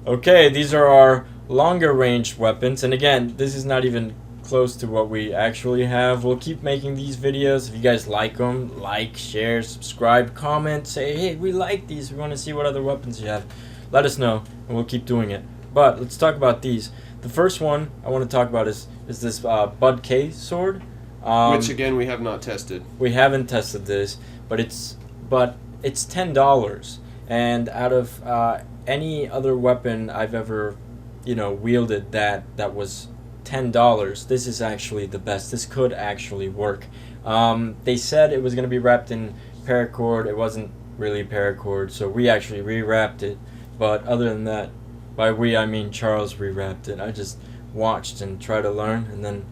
Okay, these are our longer range weapons, and again, this is not even close to what we actually have. We'll keep making these videos. If you guys like them, like, share, subscribe, comment, say, hey, we like these, we want to see what other weapons you have. Let us know, and we'll keep doing it. But let's talk about these. The first one I want to talk about is this Bud K sword. Which again we have not tested. We haven't tested this, but it's $10, and out of any other weapon I've ever, wielded that was $10, this is actually the best. This could actually work. They said it was going to be wrapped in paracord. It wasn't really paracord, so we actually rewrapped it. But other than that, by we I mean Charles rewrapped it. I just watched and tried to learn, and then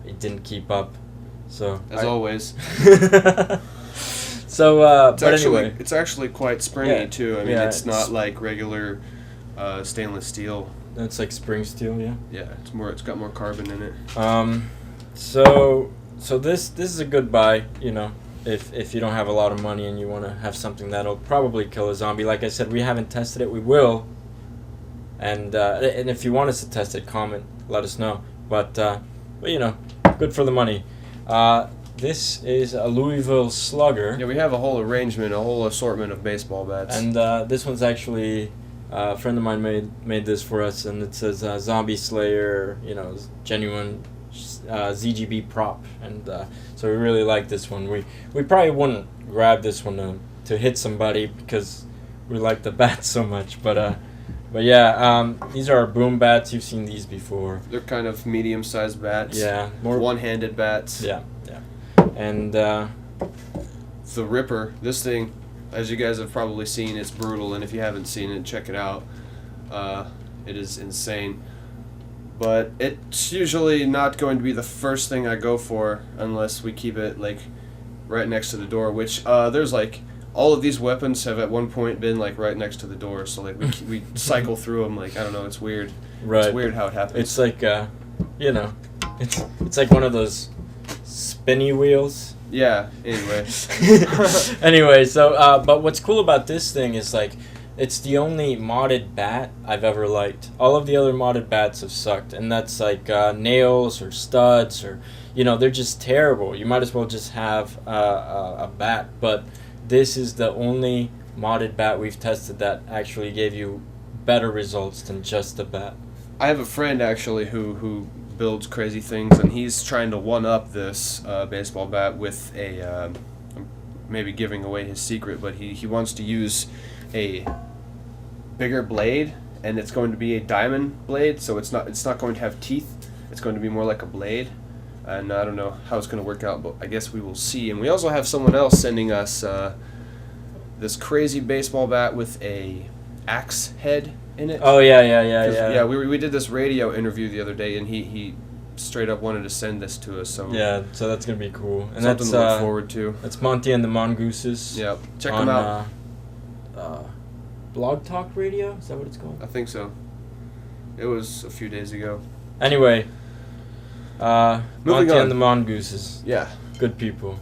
it didn't keep up. So as always. So, but actually, anyway, it's actually quite springy too. I mean, it's not it's like regular stainless steel. It's like spring steel, yeah. Yeah, it's got more carbon in it. So this is a good buy, if you don't have a lot of money and you want to have something that'll probably kill a zombie. Like I said, we haven't tested it. We will. And if you want us to test it, comment, let us know. But good for the money. This is a Louisville Slugger. Yeah, we have a whole arrangement, a whole assortment of baseball bats. And this one's actually a friend of mine made this for us, and it says Zombie Slayer, genuine ZGB prop, and so we really like this one. We probably wouldn't grab this one to hit somebody because we like the bat so much, but yeah, these are our boom bats. You've seen these before. They're kind of medium-sized bats. Yeah, more one-handed bats. Yeah, and the Ripper. This thing, as you guys have probably seen, it's brutal, and if you haven't seen it, check it out. It is insane. But it's usually not going to be the first thing I go for unless we keep it like right next to the door, which there's like all of these weapons have at one point been like right next to the door, so like we cycle through them, like I don't know, it's weird. Right. It's weird how it happens. It's like it's like one of those spinny wheels. Yeah, anyway. Anyway, so but what's cool about this thing is like it's the only modded bat I've ever liked. All of the other modded bats have sucked, and that's like nails or studs or they're just terrible. You might as well just have a bat. But this is the only modded bat we've tested that actually gave you better results than just a bat. I have a friend actually who builds crazy things, and he's trying to one-up this baseball bat with a maybe giving away his secret, but he wants to use a bigger blade, and it's going to be a diamond blade, so it's not going to have teeth. It's going to be more like a blade, and I don't know how it's going to work out, but I guess we will see. And we also have someone else sending us this crazy baseball bat with a axe head in it. Oh yeah. Yeah, we did this radio interview the other day, and he straight up wanted to send this to us. So yeah, so that's gonna be cool, and something that's to look forward to. That's Monty and the Mongooses. Yeah, check them out. Blog Talk Radio, is that what it's called? I think so. It was a few days ago. Anyway, Monty on. and the Mongooses. Yeah, good people.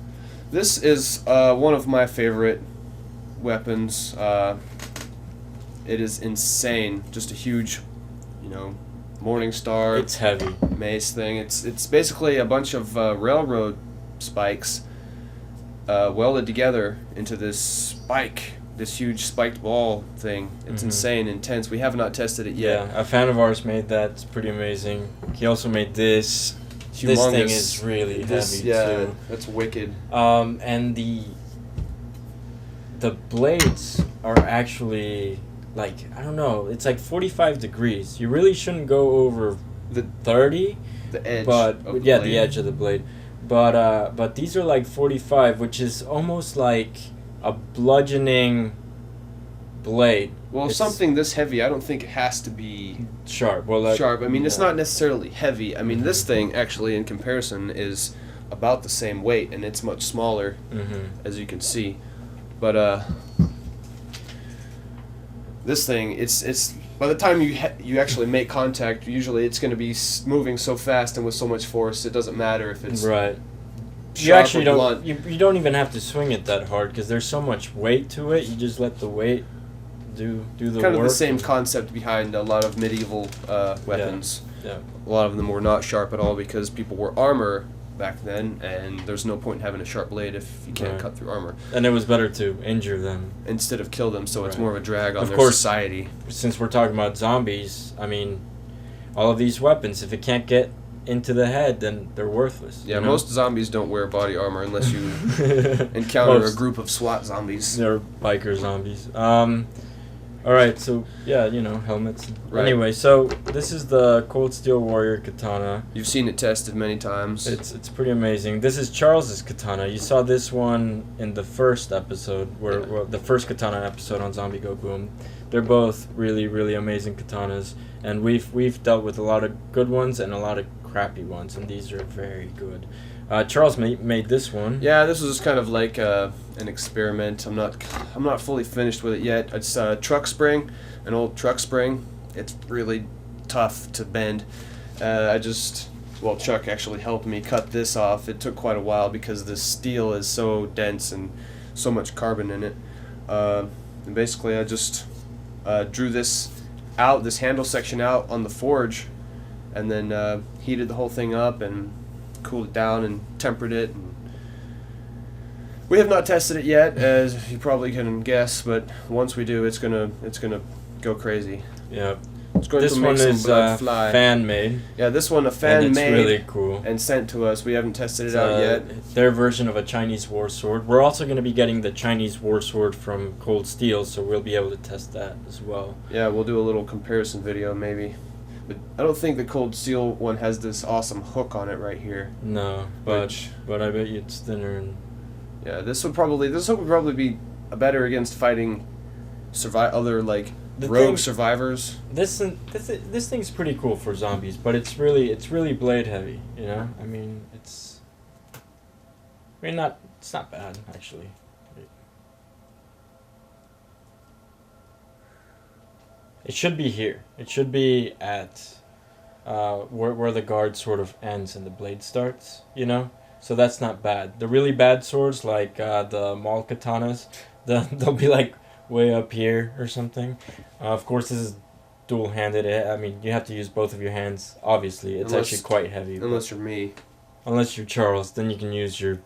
This is one of my favorite weapons. It is insane. Just a huge, Morning Star. It's heavy. Mace thing. It's basically a bunch of railroad spikes welded together into this huge spiked ball thing. It's insane, intense. We have not tested it yet. Yeah, a fan of ours made that. It's pretty amazing. He also made this. Humongous. This thing is really heavy too. That's wicked. And the blades are actually like, I don't know, it's like 45 degrees. You really shouldn't go over The 30. The edge. But of the yeah, blade. the edge of the blade. But these are like 45, which is almost like a bludgeoning blade. Well, It's something this heavy, I don't think it has to be sharp. Well, sharp. I mean, it's yeah. not necessarily heavy. I mean, this thing actually, in comparison, is about the same weight, and it's much smaller, as you can see. But this thing, it's by the time you actually make contact, usually it's going to be moving so fast and with so much force, it doesn't matter if it's right. You sharp actually or don't. blunt. You don't even have to swing it that hard because there's so much weight to it. You just let the weight do the kind of work. the same concept behind a lot of medieval weapons. Yeah. A lot of them were not sharp at all because people wore armor back then, and there's no point in having a sharp blade if you can't Right. cut through armor. And it was better to injure them. Instead of kill them, so it's Right. more of a drag on Of their course. society. Since we're talking about zombies, I mean, all of these weapons, if it can't get into the head, then they're worthless. Yeah, you know? most zombies don't wear body armor unless you encounter Most. a group of SWAT zombies. They're biker zombies. All right, so yeah, helmets. Right. Anyway, so this is the Cold Steel Warrior katana. You've seen it tested many times. It's pretty amazing. This is Charles's katana. You saw this one in the first episode, well, the first katana episode on Zombie Go Boom. They're both really, really amazing katanas, and we've dealt with a lot of good ones and a lot of crappy ones, and these are very good. Charles made this one. Yeah, this was kind of like an experiment. I'm not fully finished with it yet. It's a truck spring, an old truck spring. It's really tough to bend. Chuck actually helped me cut this off. It took quite a while because the steel is so dense and so much carbon in it. And basically, I just drew this handle section out on the forge, and then heated the whole thing up and cooled it down and tempered it. And we have not tested it yet, as you probably can guess, but once we do, it's gonna go crazy. Yeah. It's going This to make one some is blood fly. fan made. Yeah, this one a fan and it's made really cool. and sent to us. We haven't tested it out yet. Their version of a Chinese war sword. We're also going to be getting the Chinese war sword from Cold Steel, so we'll be able to test that as well. Yeah, we'll do a little comparison video maybe. But I don't think the Cold Steel one has this awesome hook on it right here. No, but I bet you it's thinner. And Yeah, this would probably be better against fighting other like The rogue thing- survivors. this thing's pretty cool for zombies, but it's really blade heavy. I mean, it's not bad actually. It should be here. It should be at where the guard sort of ends and the blade starts, So that's not bad. The really bad swords, like the mall katanas, they'll be like way up here or something. Of course, this is dual-handed. I mean, you have to use both of your hands, obviously. It's actually quite heavy. Unless you're me. Unless you're Charles, then you can use your,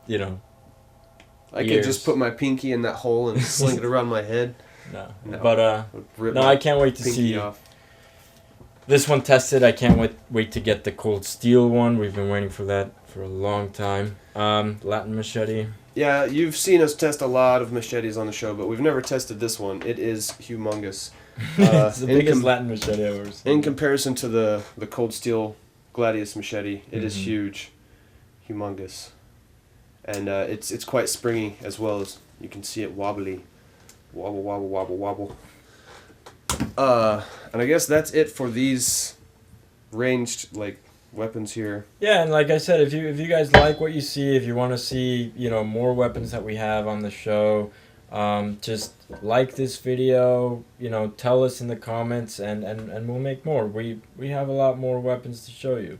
I could ears. just put my pinky in that hole and sling it around my head. No. No. But, Rip no, my I can't wait to pinky see off. this one tested. I can't wait to get the Cold Steel one. We've been waiting for that for a long time. Latin Machete. Yeah, you've seen us test a lot of machetes on the show, but we've never tested this one. It is humongous. It's the biggest Latin machete I've ever seen. In comparison to the Cold Steel Gladius machete, it is Mhm. huge, humongous, and it's quite springy as well as you can see it wobbly, wobble wobble wobble wobble. And I guess that's it for these ranged weapons here. Yeah, and like I said, if you guys like what you see, if you want to see more weapons that we have on the show, just like this video. Tell us in the comments, and we'll make more. We have a lot more weapons to show you.